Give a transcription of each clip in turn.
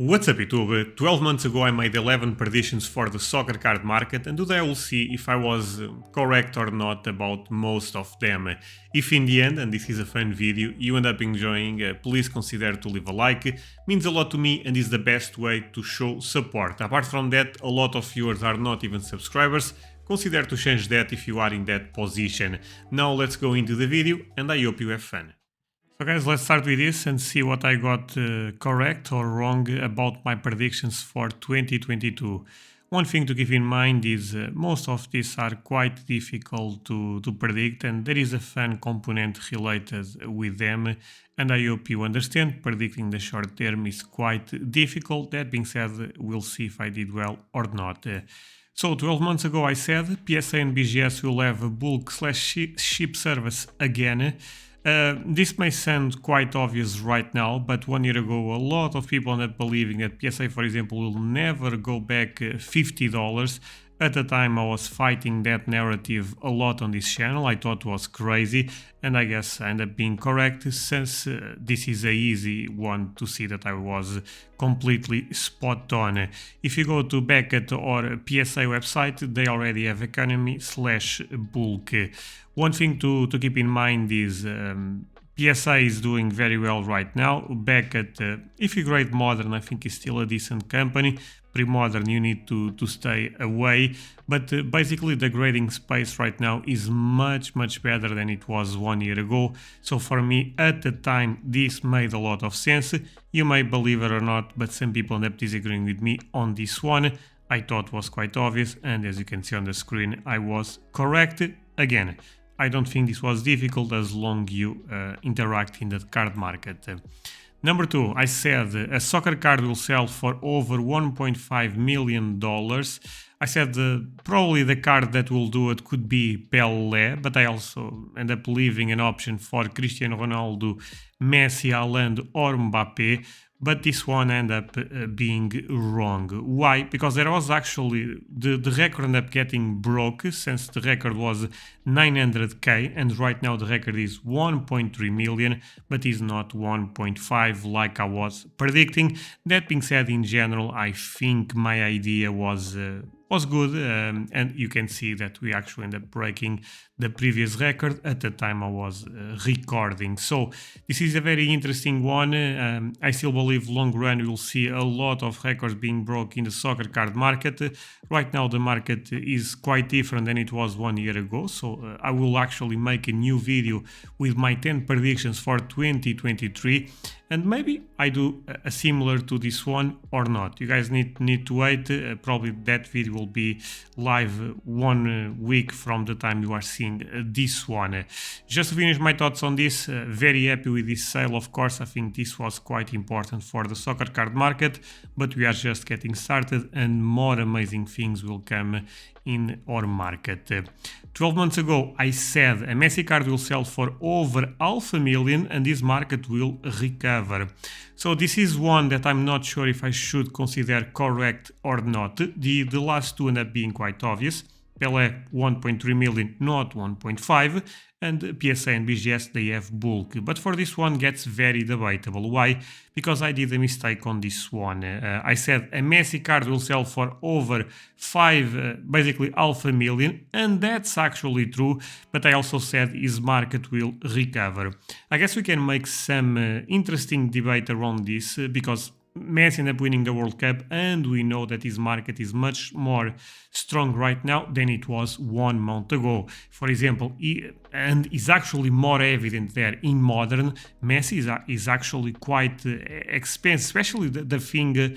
What's up YouTube? 12 months ago I made 11 predictions for the soccer card market, and today I will see if I was correct or not about most of them. If in the end, and this is a fun video, you end up enjoying, please consider to leave a like, means a lot to me and is the best way to show support. Apart from that, a lot of viewers are not even subscribers, consider to change that if you are in that position. Now let's go into the video and I hope you have fun. So guys, let's start with this and see what I got correct or wrong about my predictions for 2022. One thing to keep in mind is most of these are quite difficult to predict, and there is a fun component related with them, and I hope you understand. Predicting the short term is quite difficult. That being said, we'll see if I did well or not. So 12 months ago I said PSA and BGS will have a bulk/ship service again. This may sound quite obvious right now, but 1 year ago a lot of people ended up believing that PSA, for example, will never go back $50. At the time I was fighting that narrative a lot on this channel. I thought it was crazy, and I guess I ended up being correct, since this is a easy one to see that I was completely spot on. If you go to Beckett or PSA website, they already have economy/bulk. One thing to keep in mind is PSA is doing very well right now. Beckett, if you grade modern, I think is still a decent company. Pre-modern, you need to stay away, but basically the grading space right now is much better than it was 1 year ago. So for me at the time this made a lot of sense. You may believe it or not, but some people end up disagreeing with me on this one. I thought was quite obvious, and as you can see on the screen I was correct again. I don't think this was difficult as long you interact in the card market. Number 2, I said a soccer card will sell for over $1.5 million. I said probably the card that will do it could be Pelé, but I also end up leaving an option for Cristiano Ronaldo, Messi, Haaland or Mbappé. But this one ended up being wrong. Why? Because there was actually, the record ended up getting broke, since the record was 900k and right now the record is 1.3 million, but is not 1.5 like I was predicting. That being said, in general, I think my idea was good, and you can see that we actually ended up breaking the previous record at the time I was recording. So this is a very interesting one. I still believe long run we'll see a lot of records being broken in the soccer card market. Right now the market is quite different than it was 1 year ago, so I will actually make a new video with my 10 predictions for 2023, and maybe I do a similar to this one or not. You guys need to wait. Probably that video will be live 1 week from the time you are seeing this one. Just to finish my thoughts on this, very happy with this sale, of course. I think this was quite important for the soccer card market, but we are just getting started and more amazing things will come in our market. 12 months ago I said a Messi card will sell for over $500,000 and this market will recover. So this is one that I'm not sure if I should consider correct or not. The last two end up being quite obvious. Pelé 1.3 million, not 1.5, and PSA and BGS they have bulk. But for this one gets very debatable. Why? Because I did a mistake on this one. I said a Messi card will sell for over basically $500,000, and that's actually true, but I also said his market will recover. I guess we can make some interesting debate around this, because Messi ended up winning the World Cup, and we know that his market is much more strong right now than it was 1 month ago. For example, and is actually more evident there in modern. Messi is actually quite expensive, especially the thing.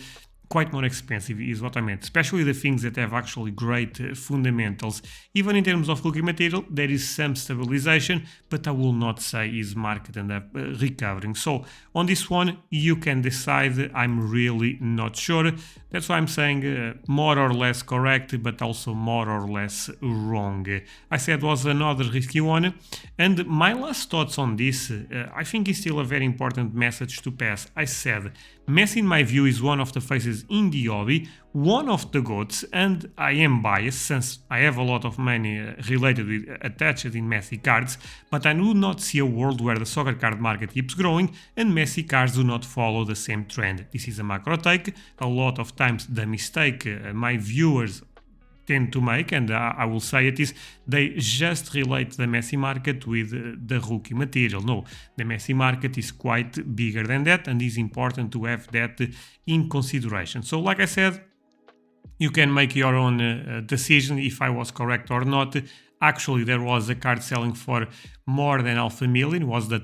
Quite more expensive is what I meant, especially the things that have actually great fundamentals. Even in terms of cookie material, there is some stabilization, but I will not say his market end up recovering. So on this one, you can decide. I'm really not sure. That's why I'm saying more or less correct, but also more or less wrong. I said was another risky one. And my last thoughts on this, I think is still a very important message to pass. I said, Messi in my view is one of the faces in the hobby, one of the GOATs, and I am biased since I have a lot of money related with attached in Messi cards, but I do not see a world where the soccer card market keeps growing and Messi cards do not follow the same trend. This is a macro take. A lot of times the mistake my viewers tend to make, and I will say it, is they just relate the Messi market with the rookie material. No, the Messi market is quite bigger than that, and it's important to have that in consideration. So like I said, you can make your own decision if I was correct or not. Actually, there was a card selling for more than $500,000. It was the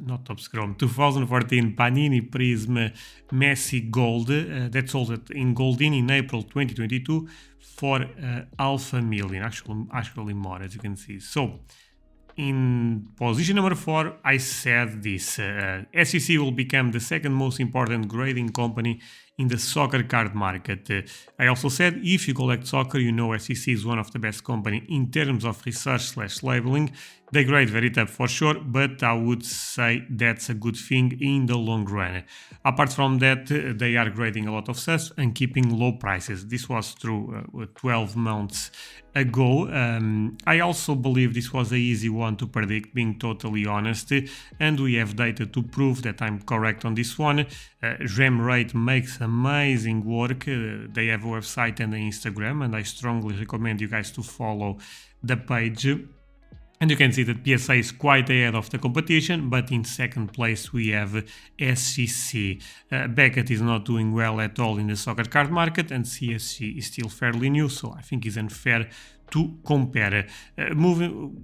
not Top Scrum, 2014 Panini Prism Messi Gold that sold in Goldin in April 2022 for $500,000. Actually more, as you can see. So, in position number 4, I said this. SEC will become the second most important grading company in the soccer card market. I also said, if you collect soccer, you know SEC is one of the best company in terms of research/labeling. They grade very tough for sure, but I would say that's a good thing in the long run. Apart from that, they are grading a lot of stuff and keeping low prices. This was true 12 months ago. I also believe this was an easy one to predict, being totally honest, and we have data to prove that I'm correct on this one. Gemrate makes amazing work. They have a website and an Instagram, and I strongly recommend you guys to follow the page. And you can see that PSA is quite ahead of the competition, but in second place we have SCC. Beckett is not doing well at all in the soccer card market, and CSG is still fairly new, so I think it's unfair to compare.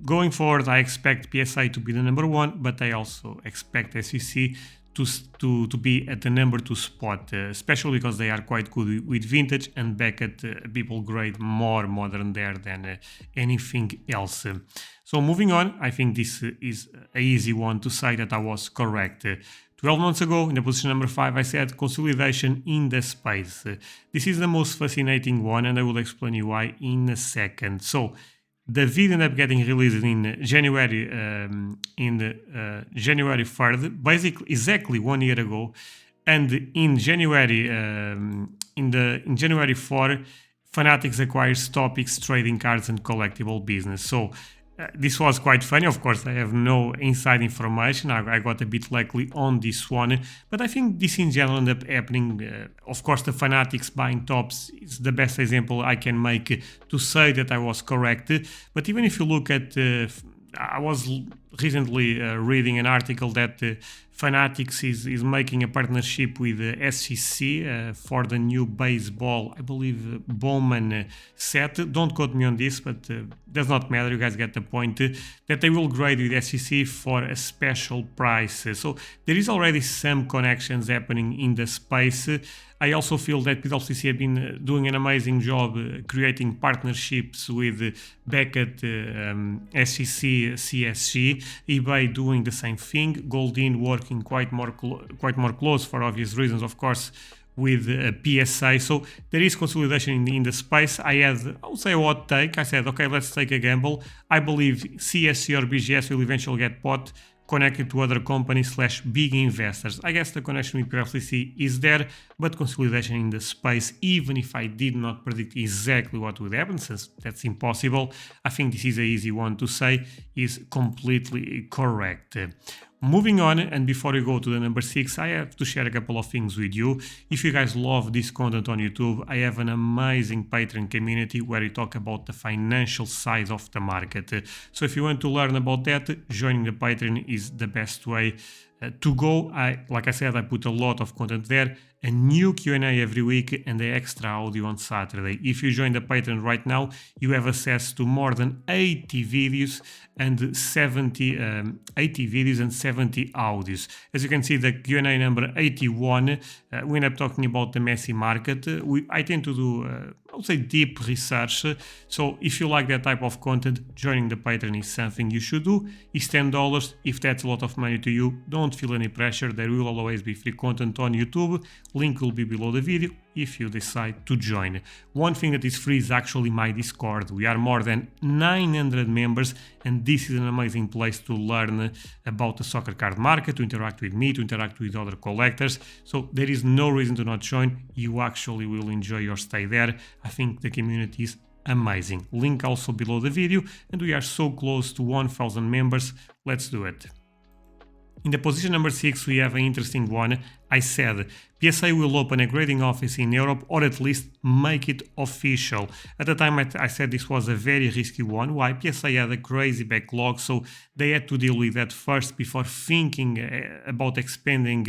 Going forward, I expect PSA to be the number 1, but I also expect SCC to be at the number 2 spot, especially because they are quite good with vintage, and Beckett people grade more modern there than anything else. So moving on, I think this is an easy one to say that I was correct. 12 months ago, in the position number 5, I said consolidation in the space. This is the most fascinating one, and I will explain you why in a second. So the video ended up getting released in January, January 3rd, basically exactly 1 year ago, and in January, in January 4, Fanatics acquires Topics trading cards and collectible business. So this was quite funny. Of course, I have no inside information. I got a bit lucky on this one, but I think this in general ended up happening. Of course, the Fanatics buying Tops is the best example I can make to say that I was correct. But even if you look at, I was recently reading an article that Fanatics is making a partnership with SCC for the new baseball, I believe, Bowman set. Don't quote me on this, but does not matter, you guys get the point, that they will grade with SCC for a special price. So there is already some connections happening in the space. I also feel that PWCC have been doing an amazing job creating partnerships with Beckett, SCC, CSG, eBay doing the same thing, Goldin working quite more close for obvious reasons, of course, with PSA. So there is consolidation in the space. I would say a hot take. I said, okay, let's take a gamble. I believe CSC or BGS will eventually get bought, connected to other companies / big investors. I guess the connection with PFLC is there, but consolidation in the space, even if I did not predict exactly what would happen, since that's impossible, I think this is an easy one to say, is completely correct. Moving on, and before we go to the number 6, I have to share a couple of things with you. If you guys love this content on YouTube, I have an amazing Patreon community where we talk about the financial side of the market. So if you want to learn about that, joining the Patreon is the best way to go. Like I said, I put a lot of content there, a new Q&A every week and the extra audio on Saturday. If you join the Patreon right now, you have access to more than 80 videos and 70 audios. As you can see, the Q&A number 81, we end up talking about the Messi market. I tend to do, I would say, deep research. So if you like that type of content, joining the Patreon is something you should do. It's $10. If that's a lot of money to you, don't feel any pressure. There will always be free content on YouTube. Link will be below the video. if you decide to join. One thing that is free is actually my Discord. We are more than 900 members, and this is an amazing place to learn about the soccer card market, to interact with me, to interact with other collectors. So there is no reason to not join. You actually will enjoy your stay there. I think the community is amazing. Link also below the video, and we are so close to 1000 members. Let's do it. In the position number 6, we have an interesting one. I said PSA will open a grading office in Europe, or at least make it official. At the time I said this was a very risky one. Why? PSA had a crazy backlog, so they had to deal with that first before thinking about expanding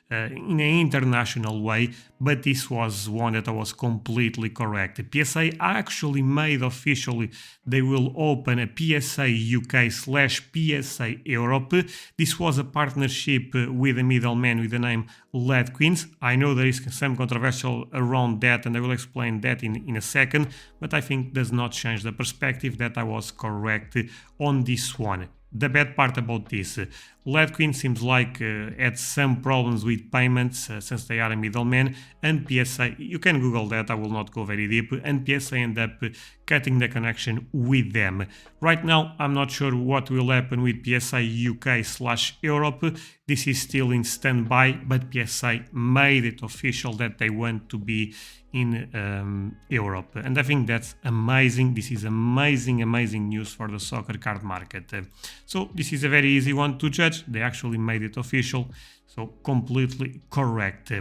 in an international way, but this was one that I was completely correct. PSA actually made officially they will open a PSA UK / PSA Europe. This was a partnership with a middleman with the name LED Queens. I know there is some controversial around that, and I will explain that in a second, but I think does not change the perspective that I was correct on this one. The bad part about this, LED Queen seems like had some problems with payments since they are a middleman, and PSA, you can Google that, I will not go very deep, and PSA end up cutting the connection with them. Right now, I'm not sure what will happen with PSA UK / Europe. This is still in standby, but PSA made it official that they want to be in Europe, and I think that's amazing. This is amazing news for the soccer card market. So this is a very easy one to judge. They actually made it official, so completely correct.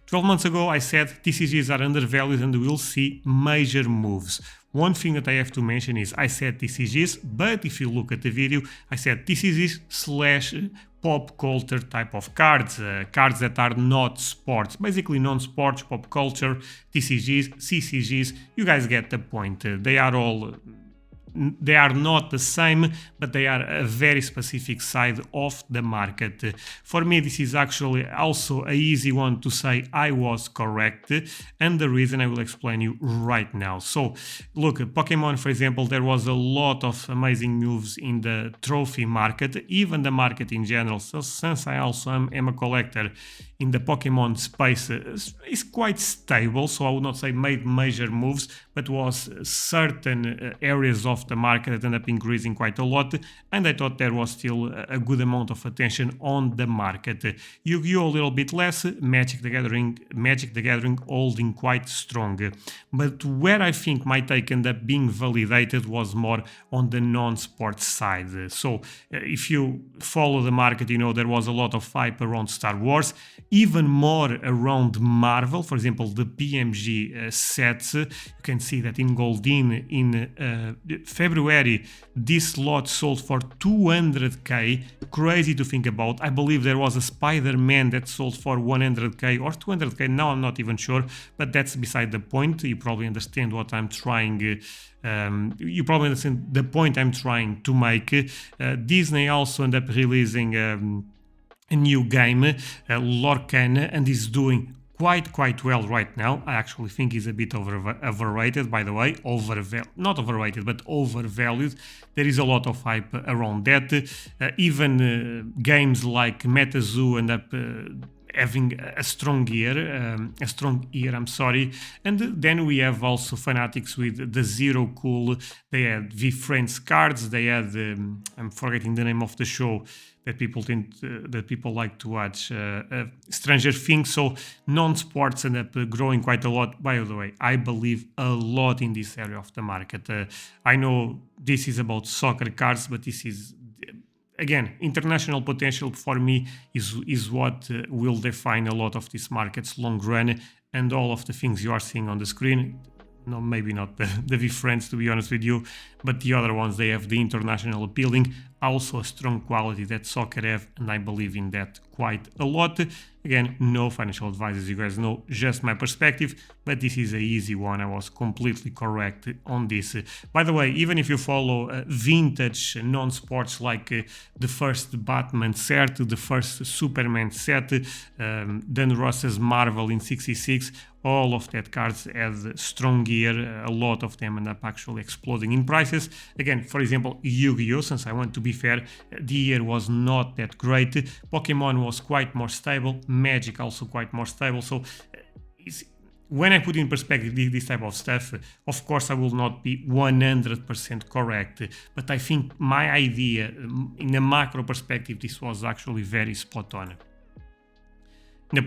12 months ago I said TCGs are undervalued and we'll see major moves. One thing that I have to mention is I said TCGs, but if you look at the video, I said TCGs / pop culture type of cards, cards that are not sports, basically non-sports, pop culture, TCGs, CCGs, you guys get the point. They are not the same, but they are a very specific side of the market. For me, this is actually also an easy one to say I was correct, and the reason I will explain you right now. So, look, Pokemon, for example, there was a lot of amazing moves in the trophy market, even the market in general. So, since I also am a collector in the Pokemon space, is quite stable, so I would not say made major moves, but was certain areas of the market that ended up increasing quite a lot, and I thought there was still a good amount of attention on the market. Yu-Gi-Oh! A little bit less, Magic the Gathering holding quite strong. But where I think my take ended up being validated was more on the non-sports side. So if you follow the market, you know there was a lot of hype around Star Wars, even more around Marvel. For example, the PMG sets, you can see that in Goldin in February, this lot sold for 200k. Crazy to think about. I believe there was a Spider-Man that sold for 100k or 200k. Now I'm not even sure, but that's beside the point. You probably understand what I'm trying. You probably understand the point I'm trying to make. Disney also ended up releasing a new game, Lorcan, and is doing quite well right now. I actually think he's a bit overrated, by the way. Not overrated, but overvalued. There is a lot of hype around that. Even games like MetaZoo end up having a strong year, and then we have also fanatics with the Zero Cool. They had V-Friends cards, they had I'm forgetting the name of the show that people like to watch, Stranger Things. So non-sports end up growing quite a lot. By the way, I believe a lot in this area of the market. I know this is about soccer cards, but this is, again, international potential for me is what will define a lot of this market's long run, and all of the things you are seeing on the screen. No, maybe not the V-Friends, to be honest with you, but the other ones, they have the international appealing, also a strong quality that soccer have, and I believe in that quite a lot. Again, no financial advice, as you guys know, just my perspective, but this is an easy one. I was completely correct on this. By the way, even if you follow vintage non-sports like the first Batman set, the first Superman set, Dan Ross's Marvel in 66, all of that cards had strong gear. A lot of them end up actually exploding in prices. Again, for example, Yu-Gi-Oh! Since I want to be fair, the year was not that great. Pokemon was quite more stable. Magic also quite more stable. So when I put in perspective this type of stuff, of course I will not be 100% correct, but I think my idea in a macro perspective, this was actually very spot on. In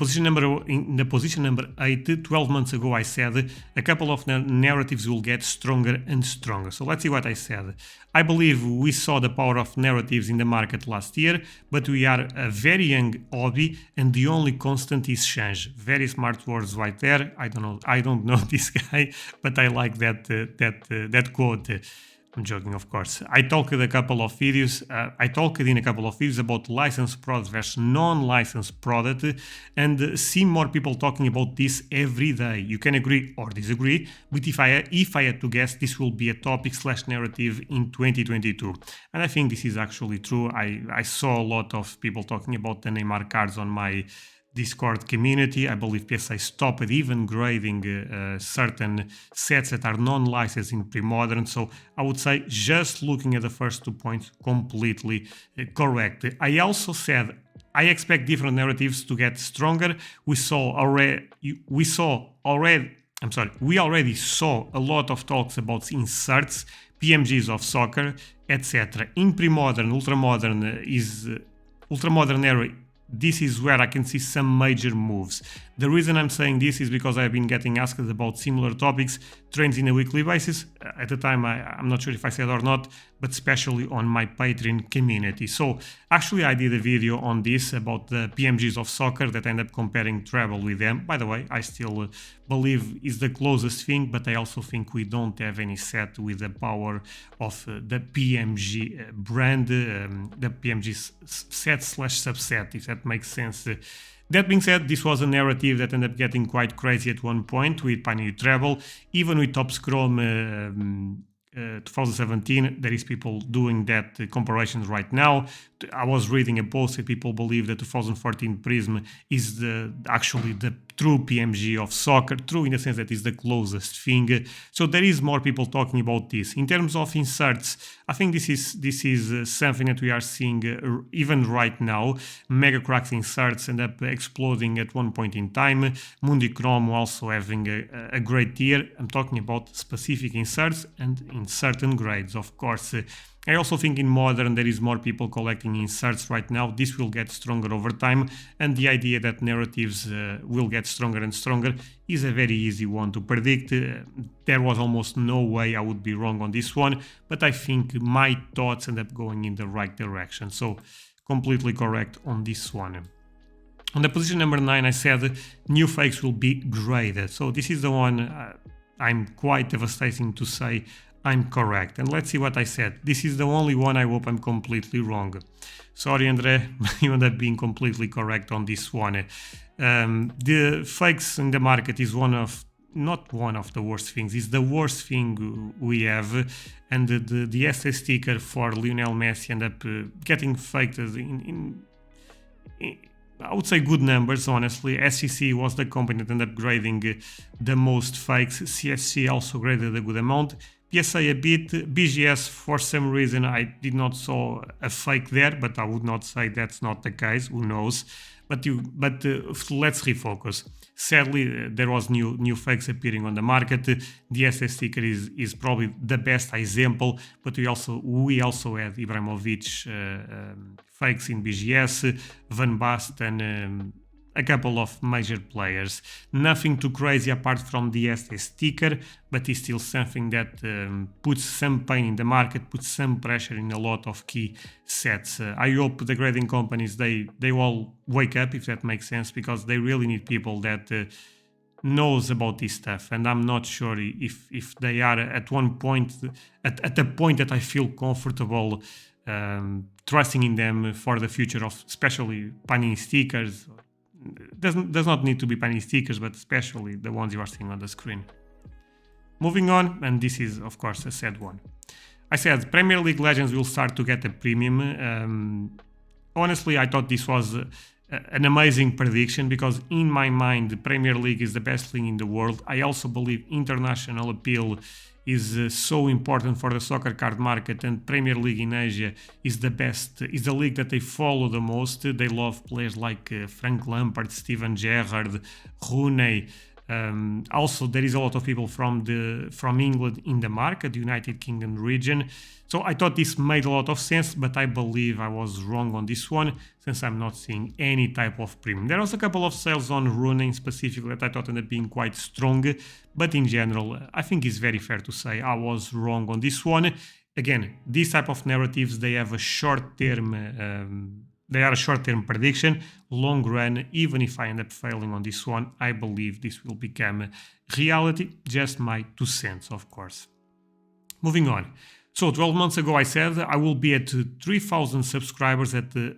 the position number 8, 12 months ago I said a couple of narratives will get stronger and stronger. So let's see what I said. I believe we saw the power of narratives in the market last year, but we are a very young hobby and the only constant is change. Very smart words right there. I don't know this guy, but I like that quote. I'm joking, of course. I talked in a couple of videos about licensed product versus non-licensed product, and see more people talking about this every day. You can agree or disagree, but if I had to guess, this will be a topic / narrative in 2022. And I think this is actually true. I saw a lot of people talking about the Neymar cards on my Discord community. I believe PSA stopped even grading certain sets that are non-licensed in pre-modern. So I would say, just looking at the first 2 points, completely correct. I also said I expect different narratives to get stronger. We already saw a lot of talks about inserts, PMGs of soccer, etc. In pre-modern, ultramodern era, this is where I can see some major moves. The reason I'm saying this is because I've been getting asked about similar topics, trends in a weekly basis. At the time, I'm not sure if I said or not, but especially on my Patreon community. So actually I did a video on this about the PMGs of soccer that end up comparing treble with them. By the way, I still believe is the closest thing, but I also think we don't have any set with the power of the PMG brand, the PMG set / subset, if that makes sense. That being said, this was a narrative that ended up getting quite crazy at one point with Pioneer Treble. Even with Top Scrum 2017, there is people doing that comparisons right now. I was reading a post that people believe that 2014 Prism is actually the true PMG of soccer, true in the sense that it's the closest thing. So there is more people talking about this. In terms of inserts, I think this is something that we are seeing even right now. Mega Cracks inserts end up exploding at one point in time. Mundi Chrome also having a great year. I'm talking about specific inserts and in certain grades, of course. I also think in modern there is more people collecting inserts right now. This will get stronger over time, and the idea that narratives will get stronger and stronger is a very easy one to predict. There was almost no way I would be wrong on this one, but I think my thoughts end up going in the right direction. So completely correct on this one. On the position number 9, I said new fakes will be graded. So this is the one I'm quite devastating to say I'm correct. And let's see what I said. This is the only one I hope I'm completely wrong. Sorry, Andre, you end up being completely correct on this one. The fakes in the market is not one of the worst things. It's the worst thing we have. And the SS sticker for Lionel Messi end up getting faked in I would say good numbers, honestly. SCC was the company that ended up grading the most fakes. CSC also graded a good amount. PSA a bit. BGS, for some reason, I did not saw a fake there, but I would not say that's not the case. Who knows? But let's refocus. Sadly, there was new fakes appearing on the market. The SS sticker is probably the best example, but we also had Ibrahimovic fakes in BGS, Van Basten, a couple of major players. Nothing too crazy apart from the SS sticker, but it's still something that puts some pain in the market, puts some pressure in a lot of key sets. I hope the grading companies, they all wake up, if that makes sense, because they really need people that knows about this stuff, and I'm not sure if they are at one point, at the point that I feel comfortable trusting in them for the future of especially Panini stickers. Does not need to be Panini stickers, but especially the ones you are seeing on the screen. Moving on, and this is of course a sad one. I said Premier League Legends will start to get a premium. Honestly, I thought this was an amazing prediction because in my mind the Premier League is the best league in the world. I also believe international appeal is so important for the soccer card market, and Premier League in Asia is the best, is the league that they follow the most. They love players like Frank Lampard, Steven Gerrard, Rooney, Also, there is a lot of people from England in the market, the United Kingdom region. So I thought this made a lot of sense, but I believe I was wrong on this one, since I'm not seeing any type of premium. There was a couple of sales on Runing specifically that I thought ended up being quite strong, but in general, I think it's very fair to say I was wrong on this one. Again, these type of narratives, they have a short-term they are a short-term prediction. Long run, even if I end up failing on this one, I believe this will become reality. Just my 2 cents, of course. Moving on. So 12 months ago I said I will be at 3,000 subscribers at the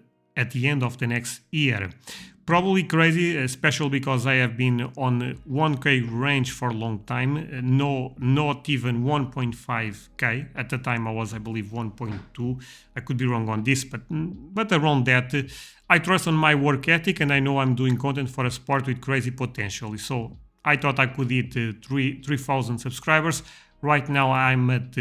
end of the next year. Probably crazy, especially because I have been on 1K range for a long time, not even 1.5K. At the time I was, I believe, 1.2. I could be wrong on this, but around that. I trust on my work ethic, and I know I'm doing content for a sport with crazy potential. So I thought I could hit 3,000 subscribers. Right now I'm at,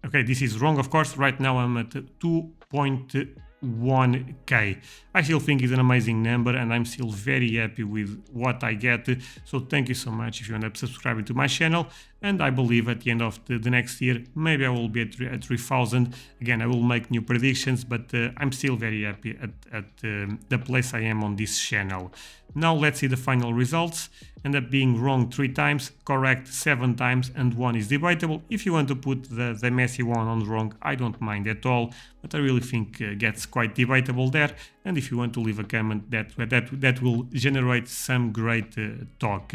okay, this is wrong, of course. Right now I'm at 2.1K. I still think it's an amazing number, and I'm still very happy with what I get. So thank you so much if you end up subscribing to my channel, and I believe at the end of the next year maybe I will be at 3,000. Again, I will make new predictions, but I'm still very happy at the place I am on this channel. Now let's see the final results. End up being wrong 3 times, correct 7 times, and 1 is debatable. If you want to put the messy one on wrong, I don't mind at all, but I really think gets quite debatable there. And if you want to leave a comment, that will generate some great talk.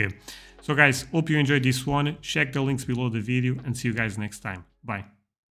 So guys, hope you enjoyed this one. Check the links below the video, and see you guys next time. Bye.